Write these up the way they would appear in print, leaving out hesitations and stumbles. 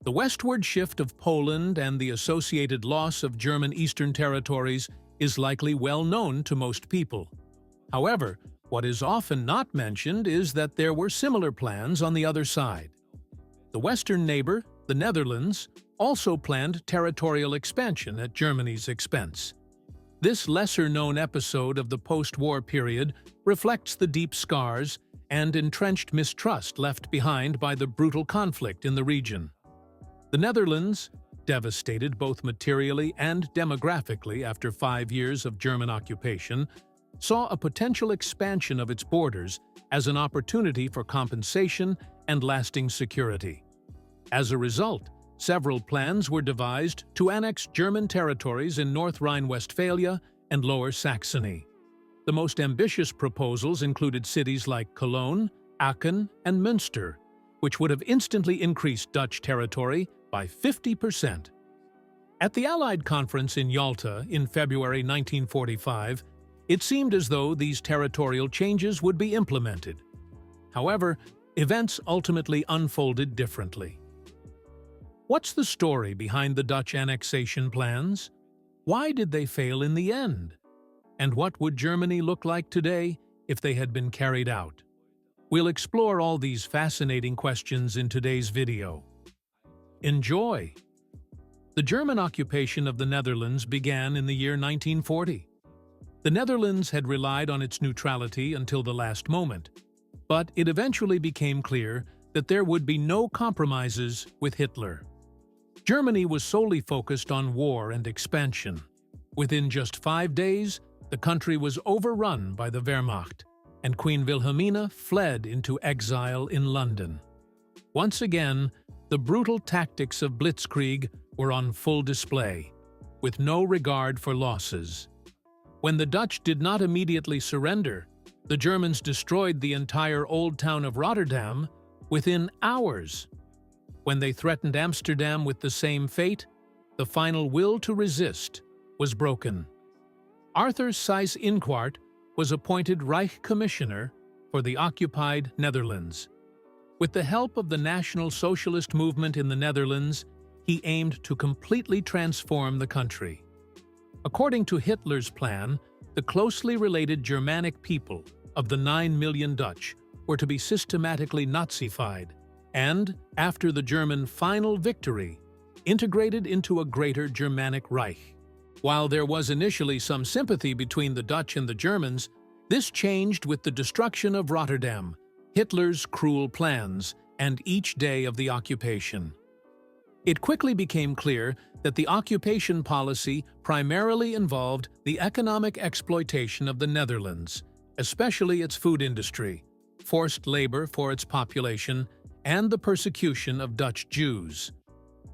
The westward shift of Poland and the associated loss of German eastern territories is likely well known to most people. However, what is often not mentioned is that there were similar plans on the other side. The western neighbor, the Netherlands, also planned territorial expansion at Germany's expense. This lesser-known episode of the post-war period reflects the deep scars and entrenched mistrust left behind by the brutal conflict in the region. The Netherlands, devastated both materially and demographically after 5 years of German occupation, saw a potential expansion of its borders as an opportunity for compensation and lasting security. As a result, several plans were devised to annex German territories in North Rhine-Westphalia and Lower Saxony. The most ambitious proposals included cities like Cologne, Aachen, and Münster, which would have instantly increased Dutch territory by 50%. At the Allied Conference in Yalta in February 1945, it seemed as though these territorial changes would be implemented. However, events ultimately unfolded differently. What's the story behind the Dutch annexation plans? Why did they fail in the end? And what would Germany look like today if they had been carried out? We'll explore all these fascinating questions in today's video. Enjoy! The German occupation of the Netherlands began in the year 1940. The Netherlands had relied on its neutrality until the last moment, but it eventually became clear that there would be no compromises with Hitler. Germany was solely focused on war and expansion. Within just 5 days, the country was overrun by the Wehrmacht, and Queen Wilhelmina fled into exile in London. Once again, the brutal tactics of blitzkrieg were on full display, with no regard for losses. When the Dutch did not immediately surrender, the Germans destroyed the entire old town of Rotterdam within hours. When they threatened Amsterdam with the same fate, the final will to resist was broken. Arthur Seyss-Inquart was appointed Reich Commissioner for the occupied Netherlands. With the help of the National Socialist movement in the Netherlands, he aimed to completely transform the country. According to Hitler's plan, the closely related Germanic people of the 9 million Dutch were to be systematically Nazified and, after the German final victory, integrated into a greater Germanic Reich. While there was initially some sympathy between the Dutch and the Germans, this changed with the destruction of Rotterdam, Hitler's cruel plans, and each day of the occupation. It quickly became clear that the occupation policy primarily involved the economic exploitation of the Netherlands, especially its food industry, forced labor for its population, and the persecution of Dutch Jews.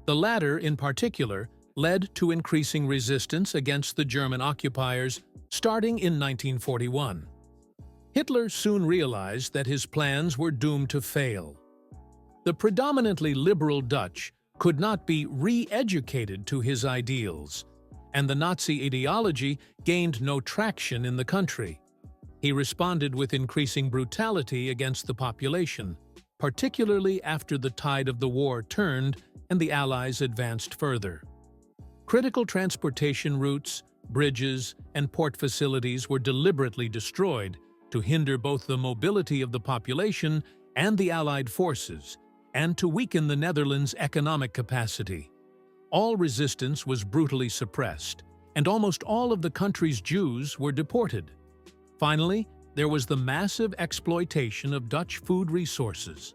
The latter, in particular, led to increasing resistance against the German occupiers starting in 1941. Hitler soon realized that his plans were doomed to fail. The predominantly liberal Dutch could not be re-educated to his ideals, and the Nazi ideology gained no traction in the country. He responded with increasing brutality against the population, particularly after the tide of the war turned and the Allies advanced further. Critical transportation routes, bridges, and port facilities were deliberately destroyed to hinder both the mobility of the population and the Allied forces, and to weaken the Netherlands' economic capacity. All resistance was brutally suppressed, and almost all of the country's Jews were deported. Finally, there was the massive exploitation of Dutch food resources.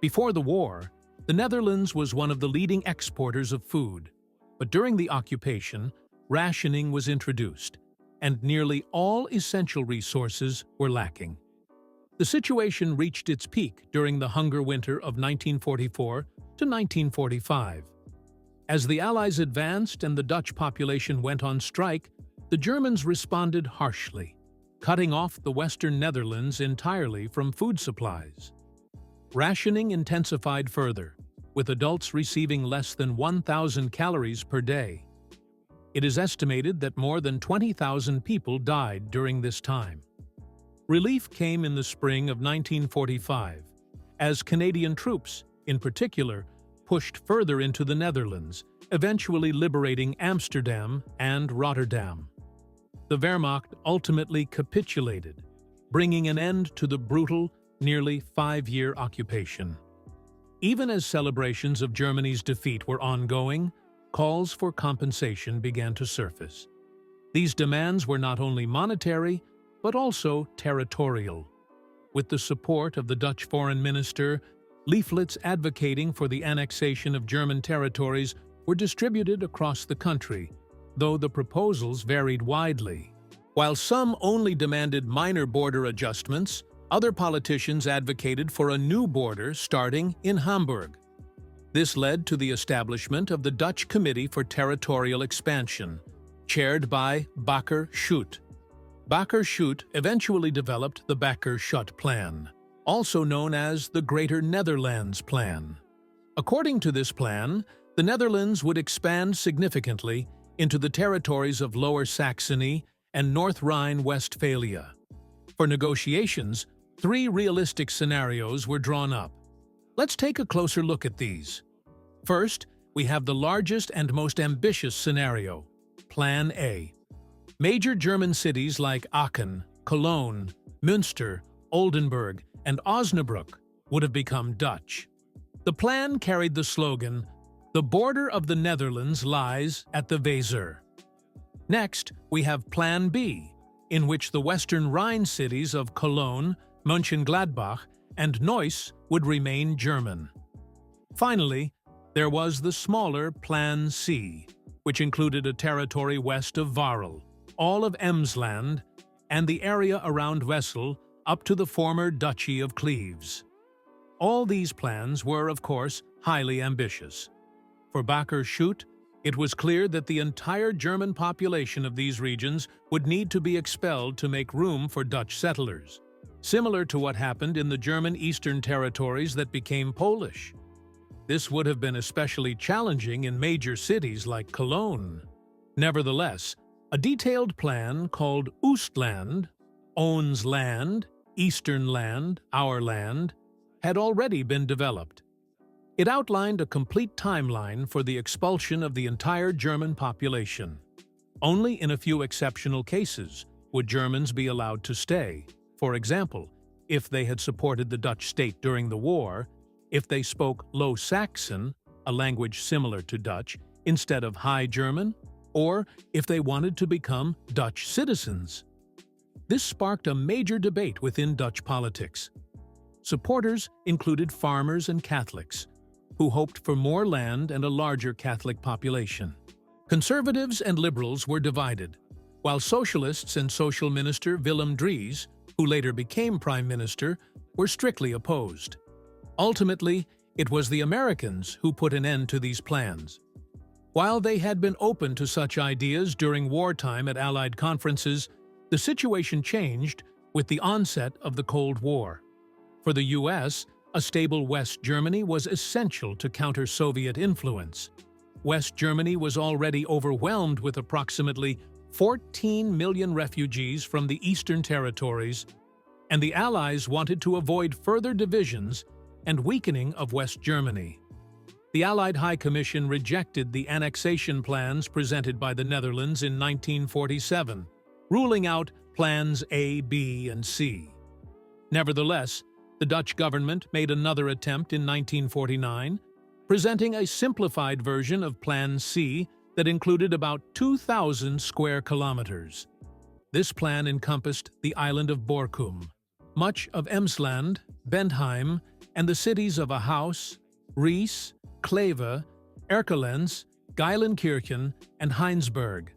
Before the war, the Netherlands was one of the leading exporters of food, but during the occupation, rationing was introduced, and nearly all essential resources were lacking. The situation reached its peak during the hunger winter of 1944 to 1945. As the Allies advanced and the Dutch population went on strike, the Germans responded harshly, cutting off the Western Netherlands entirely from food supplies. Rationing intensified further, with adults receiving less than 1,000 calories per day. It is estimated that more than 20,000 people died during this time. Relief came in the spring of 1945, as Canadian troops, in particular, pushed further into the Netherlands, eventually liberating Amsterdam and Rotterdam. The Wehrmacht ultimately capitulated, bringing an end to the brutal, nearly 5-year occupation. Even as celebrations of Germany's defeat were ongoing, calls for compensation began to surface. These demands were not only monetary, but also territorial. With the support of the Dutch foreign minister, leaflets advocating for the annexation of German territories were distributed across the country, though the proposals varied widely. While some only demanded minor border adjustments, other politicians advocated for a new border starting in Hamburg. This led to the establishment of the Dutch Committee for Territorial Expansion, chaired by Bakker-Schutt. Bakker-Schutt eventually developed the Bakker-Schutt Plan, also known as the Greater Netherlands Plan. According to this plan, the Netherlands would expand significantly into the territories of Lower Saxony and North Rhine-Westphalia. For negotiations, 3 realistic scenarios were drawn up. Let's take a closer look at these. First, we have the largest and most ambitious scenario, Plan A. Major German cities like Aachen, Cologne, Münster, Oldenburg, and Osnabrück would have become Dutch. The plan carried the slogan, "The border of the Netherlands lies at the Weser." Next, we have Plan B, in which the western Rhine cities of Cologne, Mönchengladbach, and Neuss would remain German. Finally, there was the smaller Plan C, which included a territory west of Varel, all of Emsland, and the area around Wesel up to the former Duchy of Cleves. All these plans were, of course, highly ambitious. For Bakker-Schutt, it was clear that the entire German population of these regions would need to be expelled to make room for Dutch settlers, similar to what happened in the German eastern territories that became Polish. This would have been especially challenging in major cities like Cologne. Nevertheless, a detailed plan called Oostland, Ons Land, Eastern Land, Our Land, had already been developed. It outlined a complete timeline for the expulsion of the entire German population. Only in a few exceptional cases would Germans be allowed to stay. For example, if they had supported the Dutch state during the war, if they spoke Low Saxon, a language similar to Dutch, instead of High German, or if they wanted to become Dutch citizens. This sparked a major debate within Dutch politics. Supporters included farmers and Catholics, who hoped for more land and a larger Catholic population. Conservatives and liberals were divided, while socialists and social minister Willem Drees, who later became prime minister, were strictly opposed. Ultimately, it was the Americans who put an end to these plans. While they had been open to such ideas during wartime at Allied conferences, the situation changed with the onset of the Cold War. For the U.S., a stable West Germany was essential to counter Soviet influence. West Germany was already overwhelmed with approximately 14 million refugees from the Eastern territories, and the Allies wanted to avoid further divisions and weakening of West Germany. The Allied High Commission rejected the annexation plans presented by the Netherlands in 1947, ruling out Plans A, B, and C. Nevertheless, the Dutch government made another attempt in 1949, presenting a simplified version of Plan C that included about 2,000 square kilometers. This plan encompassed the island of Borkum, much of Emsland, Bentheim, and the cities of Ahaus, Ries, Kleve, Erkelenz, Geilenkirchen, and Heinsberg.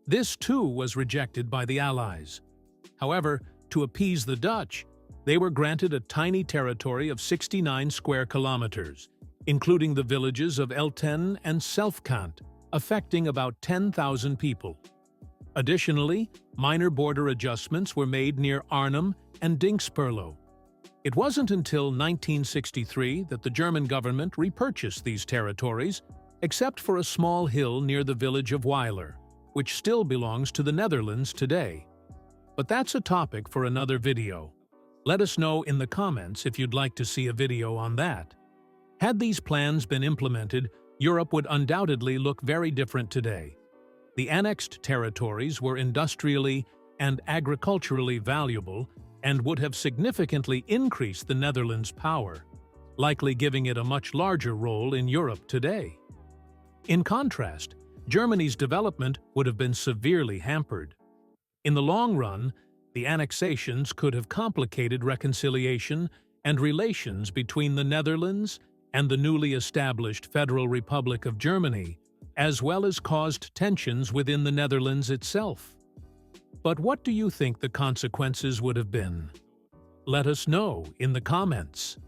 This too was rejected by the Allies. However, to appease the Dutch, they were granted a tiny territory of 69 square kilometers, including the villages of Elten and Selfkant, affecting about 10,000 people. Additionally, minor border adjustments were made near Arnhem and Dinxperlo. It wasn't until 1963 that the German government repurchased these territories, except for a small hill near the village of Weiler, which still belongs to the Netherlands today. But that's a topic for another video. Let us know in the comments if you'd like to see a video on that. Had these plans been implemented, Europe would undoubtedly look very different today. The annexed territories were industrially and agriculturally valuable and would have significantly increased the Netherlands' power, likely giving it a much larger role in Europe today. In contrast, Germany's development would have been severely hampered. In the long run, the annexations could have complicated reconciliation and relations between the Netherlands and the newly established Federal Republic of Germany, as well as caused tensions within the Netherlands itself. But what do you think the consequences would have been? Let us know in the comments.